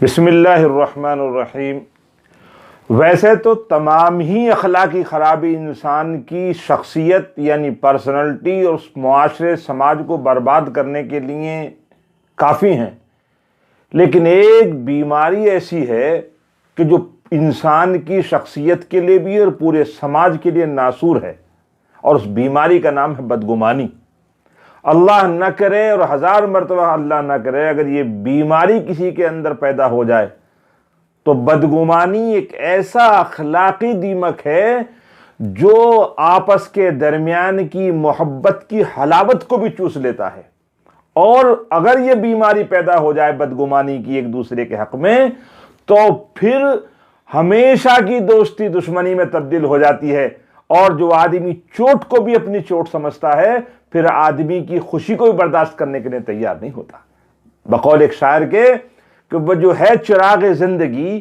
بسم اللہ الرحمن الرحیم۔ ویسے تو تمام ہی اخلاقی خرابی انسان کی شخصیت یعنی پرسنالٹی اور معاشرے سماج کو برباد کرنے کے لیے کافی ہیں، لیکن ایک بیماری ایسی ہے کہ جو انسان کی شخصیت کے لیے بھی اور پورے سماج کے لیے ناسور ہے، اور اس بیماری کا نام ہے بدگمانی۔ اللہ نہ کرے اور ہزار مرتبہ اللہ نہ کرے اگر یہ بیماری کسی کے اندر پیدا ہو جائے تو بدگمانی ایک ایسا اخلاقی دیمک ہے جو آپس کے درمیان کی محبت کی حلاوت کو بھی چوس لیتا ہے، اور اگر یہ بیماری پیدا ہو جائے بدگمانی کی ایک دوسرے کے حق میں تو پھر ہمیشہ کی دوستی دشمنی میں تبدیل ہو جاتی ہے، اور جو آدمی چوٹ کو بھی اپنی چوٹ سمجھتا ہے پھر آدمی کی خوشی کو بھی برداشت کرنے کے لیے تیار نہیں ہوتا۔ بقول ایک شاعر کے کہ وہ جو ہے چراغ زندگی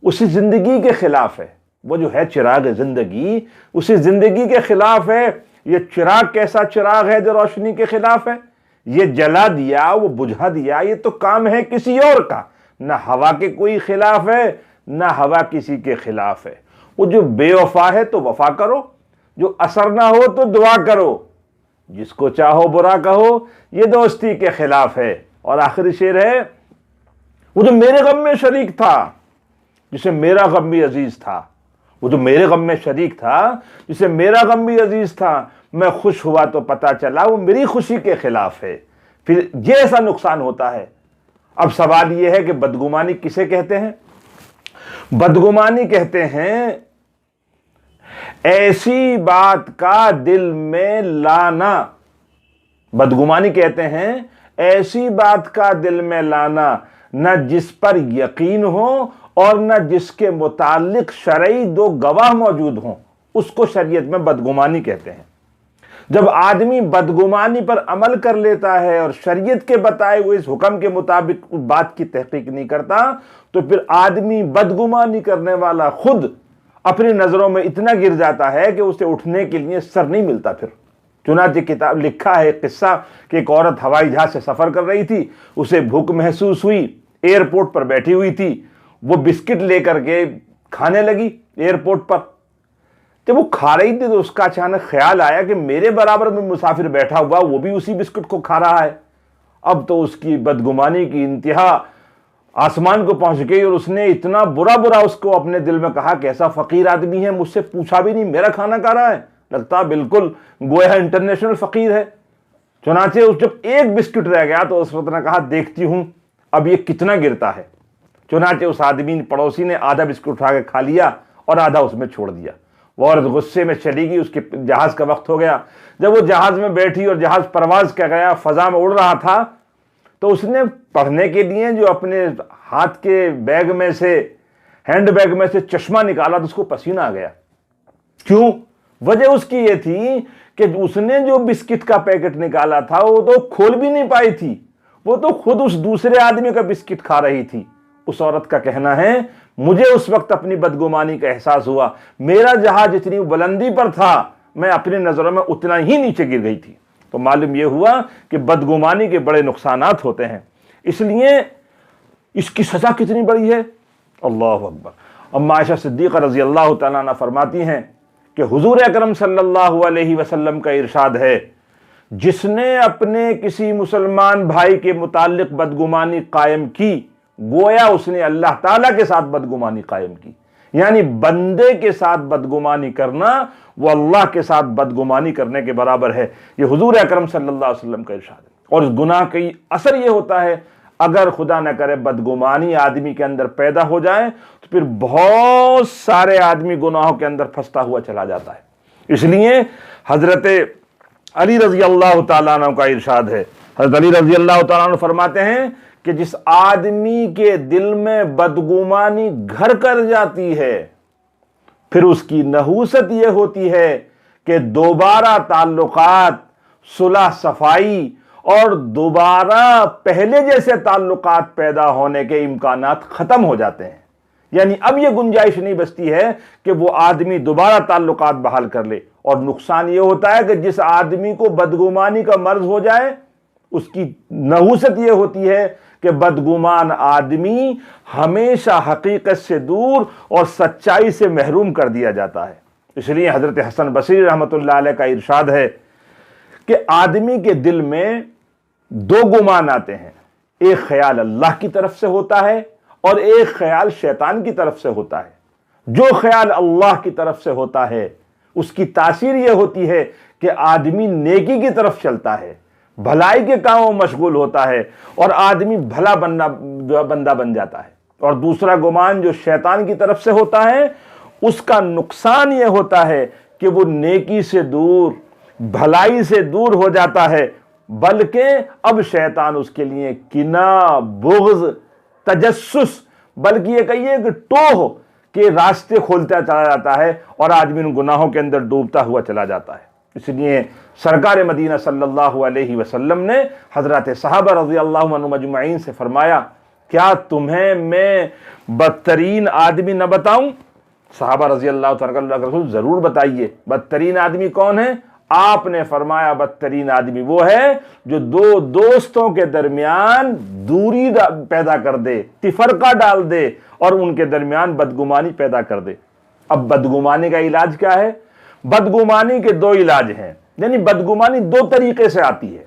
اسی زندگی کے خلاف ہے، وہ جو ہے چراغ زندگی اسی زندگی کے خلاف ہے۔ یہ چراغ کیسا چراغ ہے جو روشنی کے خلاف ہے؟ یہ جلا دیا وہ بجھا دیا، یہ تو کام ہے کسی اور کا، نہ ہوا کے کوئی خلاف ہے نہ ہوا کسی کے خلاف ہے۔ وہ جو بے وفا ہے تو وفا کرو، جو اثر نہ ہو تو دعا کرو، جس کو چاہو برا کہو، یہ دوستی کے خلاف ہے۔ اور آخری شعر ہے، وہ جو میرے غم میں شریک تھا جسے میرا غم بھی عزیز تھا، وہ جو میرے غم میں شریک تھا جسے میرا غم بھی عزیز تھا، میں خوش ہوا تو پتا چلا وہ میری خوشی کے خلاف ہے۔ پھر یہ ایسا نقصان ہوتا ہے۔ اب سوال یہ ہے کہ بدگمانی کسے کہتے ہیں؟ بدگمانی کہتے ہیں ایسی بات کا دل میں لانا، بدگمانی کہتے ہیں ایسی بات کا دل میں لانا نہ جس پر یقین ہو اور نہ جس کے متعلق شرعی دو گواہ موجود ہوں، اس کو شریعت میں بدگمانی کہتے ہیں۔ جب آدمی بدگمانی پر عمل کر لیتا ہے اور شریعت کے بتائے ہوئے اس حکم کے مطابق بات کی تحقیق نہیں کرتا تو پھر آدمی بدگمانی کرنے والا خود اپنی نظروں میں اتنا گر جاتا ہے کہ اسے اٹھنے کے لیے سر نہیں ملتا۔ پھر چنانچہ کتاب لکھا ہے قصہ کہ ایک عورت ہوائی جہاز سے سفر کر رہی تھی، اسے بھوک محسوس ہوئی، ایئرپورٹ پر بیٹھی ہوئی تھی، وہ بسکٹ لے کر کے کھانے لگی ایئرپورٹ پر۔ جب وہ کھا رہی تھی تو اس کا اچانک خیال آیا کہ میرے برابر میں مسافر بیٹھا ہوا وہ بھی اسی بسکٹ کو کھا رہا ہے۔ اب تو اس کی بدگمانی کی انتہا آسمان کو پہنچ گئی، اور اس نے اتنا برا اس کو اپنے دل میں کہا کہ ایسا فقیر آدمی ہے، مجھ سے پوچھا بھی نہیں میرا کھانا کھا رہا ہے، لگتا بالکل گویا انٹرنیشنل فقیر ہے۔ چنانچہ جب ایک بسکٹ رہ گیا تو اس وقت نے کہا دیکھتی ہوں اب یہ کتنا گرتا ہے۔ چنانچہ اس آدمی پڑوسی نے آدھا بسکٹ اٹھا کے کھا لیا اور آدھا اس میں چھوڑ دیا۔ وہ عورت غصے میں چلی گئی، اس کے جہاز کا وقت ہو گیا۔ جب وہ جہاز میں بیٹھی اور جہاز پرواز کر گیا، فضا میں اڑ رہا تھا، تو اس نے پڑھنے کے لیے جو اپنے ہاتھ کے بیگ میں سے ہینڈ بیگ میں سے چشمہ نکالا تو اس کو پسینہ آ گیا۔ کیوں؟ وجہ اس کی یہ تھی کہ اس نے جو بسکٹ کا پیکٹ نکالا تھا وہ تو کھول بھی نہیں پائی تھی، وہ تو خود اس دوسرے آدمی کا بسکٹ کھا رہی تھی۔ اس عورت کا کہنا ہے مجھے اس وقت اپنی بدگمانی کا احساس ہوا، میرا جہاز اتنی بلندی پر تھا میں اپنی نظروں میں اتنا ہی نیچے گر گئی تھی۔ تو معلوم یہ ہوا کہ بدگمانی کے بڑے نقصانات ہوتے ہیں، اس لیے اس کی سزا کتنی بڑی ہے، اللہ اکبر۔ اما عائشہ صدیقہ رضی اللہ تعالیٰ عنہ فرماتی ہیں کہ حضور اکرم صلی اللہ علیہ وسلم کا ارشاد ہے، جس نے اپنے کسی مسلمان بھائی کے متعلق بدگمانی قائم کی گویا اس نے اللہ تعالیٰ کے ساتھ بدگمانی قائم کی، یعنی بندے کے ساتھ بدگمانی کرنا وہ اللہ کے ساتھ بدگمانی کرنے کے برابر ہے۔ یہ حضور اکرم صلی اللہ علیہ وسلم کا ارشاد ہے۔ اور اس گناہ کا اثر یہ ہوتا ہے اگر خدا نہ کرے بدگمانی آدمی کے اندر پیدا ہو جائے تو پھر بہت سارے آدمی گناہوں کے اندر پھنستا ہوا چلا جاتا ہے۔ اس لیے حضرت علی رضی اللہ تعالیٰ عنہ کا ارشاد ہے، حضرت علی رضی اللہ تعالیٰ عنہ فرماتے ہیں کہ جس آدمی کے دل میں بدگمانی گھر کر جاتی ہے پھر اس کی نحوست یہ ہوتی ہے کہ دوبارہ تعلقات، صلح صفائی اور دوبارہ پہلے جیسے تعلقات پیدا ہونے کے امکانات ختم ہو جاتے ہیں۔ یعنی اب یہ گنجائش نہیں بچتی ہے کہ وہ آدمی دوبارہ تعلقات بحال کر لے۔ اور نقصان یہ ہوتا ہے کہ جس آدمی کو بدگمانی کا مرض ہو جائے اس کی نحوست یہ ہوتی ہے کہ بدگمان آدمی ہمیشہ حقیقت سے دور اور سچائی سے محروم کر دیا جاتا ہے۔ اس لیے حضرت حسن بصری رحمۃ اللہ علیہ کا ارشاد ہے کہ آدمی کے دل میں دو گمان آتے ہیں، ایک خیال اللہ کی طرف سے ہوتا ہے اور ایک خیال شیطان کی طرف سے ہوتا ہے۔ جو خیال اللہ کی طرف سے ہوتا ہے اس کی تاثیر یہ ہوتی ہے کہ آدمی نیکی کی طرف چلتا ہے، بھلائی کے کاموں میں مشغول ہوتا ہے اور آدمی بھلا بندہ بن جاتا ہے۔ اور دوسرا گمان جو شیطان کی طرف سے ہوتا ہے، اس کا نقصان یہ ہوتا ہے کہ وہ نیکی سے دور، بھلائی سے دور ہو جاتا ہے، بلکہ اب شیطان اس کے لیے کینہ، بغض، تجسس، بلکہ یہ کہیے کہ ٹوہ کے راستے کھولتا چلا جاتا ہے اور آدمی ان گناہوں کے اندر ڈوبتا ہوا چلا جاتا ہے۔ اس لیے سرکار مدینہ صلی اللہ علیہ وسلم نے حضرات صحابہ رضی اللہ عنہم اجمعین سے فرمایا، کیا تمہیں میں بدترین آدمی نہ بتاؤں؟ صحابہ رضی اللہ تعالیٰ عنہ رسول ضرور بتائیے، بدترین آدمی کون ہے؟ آپ نے فرمایا بدترین آدمی وہ ہے جو دو دوستوں کے درمیان دوری پیدا کر دے، تفرقہ ڈال دے اور ان کے درمیان بدگمانی پیدا کر دے۔ اب بدگمانی کا علاج کیا ہے؟ بدگمانی کے دو علاج ہیں، یعنی بدگمانی دو طریقے سے آتی ہے۔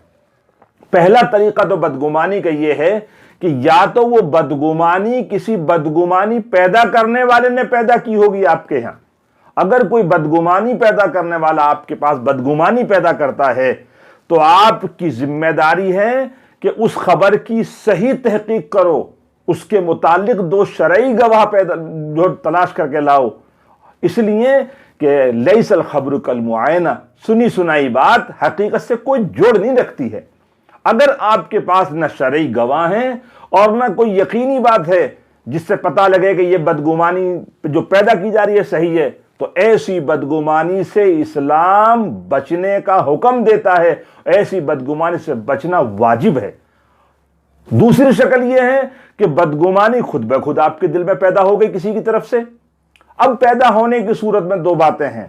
پہلا طریقہ تو بدگمانی کا یہ ہے کہ یا تو وہ بدگمانی کسی بدگمانی پیدا کرنے والے نے پیدا کی ہوگی آپ کے ہاں۔ اگر کوئی بدگمانی پیدا کرنے والا آپ کے پاس بدگمانی پیدا کرتا ہے تو آپ کی ذمہ داری ہے کہ اس خبر کی صحیح تحقیق کرو، اس کے متعلق دو شرعی گواہ تلاش کر کے لاؤ، اس لیے کہ لیس الخبر کالمعائنہ، سنی سنائی بات حقیقت سے کوئی جوڑ نہیں رکھتی ہے۔ اگر آپ کے پاس نہ شرعی گواہ ہیں اور نہ کوئی یقینی بات ہے جس سے پتہ لگے کہ یہ بدگمانی جو پیدا کی جا رہی ہے صحیح ہے، تو ایسی بدگمانی سے اسلام بچنے کا حکم دیتا ہے، ایسی بدگمانی سے بچنا واجب ہے۔ دوسری شکل یہ ہے کہ بدگمانی خود بخود آپ کے دل میں پیدا ہو گئی کسی کی طرف سے۔ اب پیدا ہونے کی صورت میں دو باتیں ہیں،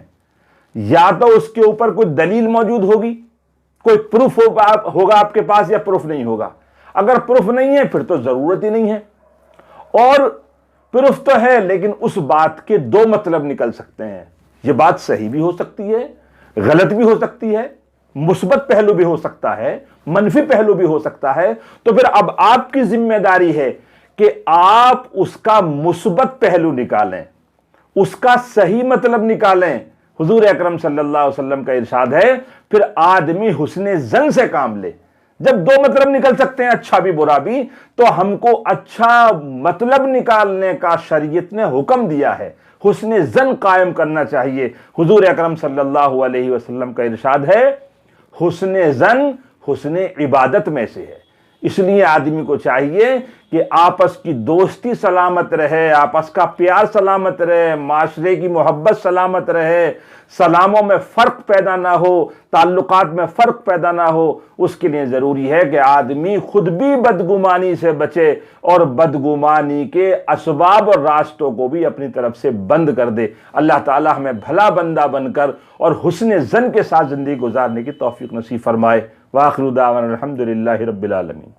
یا تو اس کے اوپر کوئی دلیل موجود ہوگی، کوئی پروف ہوگا آپ کے پاس، یا پروف نہیں ہوگا۔ اگر پروف نہیں ہے پھر تو ضرورت ہی نہیں ہے، اور پروف تو ہے لیکن اس بات کے دو مطلب نکل سکتے ہیں۔ یہ بات صحیح بھی ہو سکتی ہے، غلط بھی ہو سکتی ہے، مثبت پہلو بھی ہو سکتا ہے، منفی پہلو بھی ہو سکتا ہے۔ تو پھر اب آپ کی ذمہ داری ہے کہ آپ اس کا مثبت پہلو نکالیں، اس کا صحیح مطلب نکالیں۔ حضور اکرم صلی اللہ علیہ وسلم کا ارشاد ہے، پھر آدمی حسن ظن سے کام لے۔ جب دو مطلب نکل سکتے ہیں، اچھا بھی برا بھی، تو ہم کو اچھا مطلب نکالنے کا شریعت نے حکم دیا ہے، حسن ظن قائم کرنا چاہیے۔ حضور اکرم صلی اللہ علیہ وسلم کا ارشاد ہے، حسن ظن حسن عبادت میں سے ہے۔ اس لیے آدمی کو چاہیے کہ آپس کی دوستی سلامت رہے، آپس کا پیار سلامت رہے، معاشرے کی محبت سلامت رہے، سلاموں میں فرق پیدا نہ ہو، تعلقات میں فرق پیدا نہ ہو۔ اس کے لیے ضروری ہے کہ آدمی خود بھی بدگمانی سے بچے اور بدگمانی کے اسباب اور راستوں کو بھی اپنی طرف سے بند کر دے۔ اللہ تعالی ہمیں بھلا بندہ بن کر اور حسن ظن کے ساتھ زندگی گزارنے کی توفیق نصیب فرمائے۔ وآخر دعوانا الحمدللہ رب العالمین۔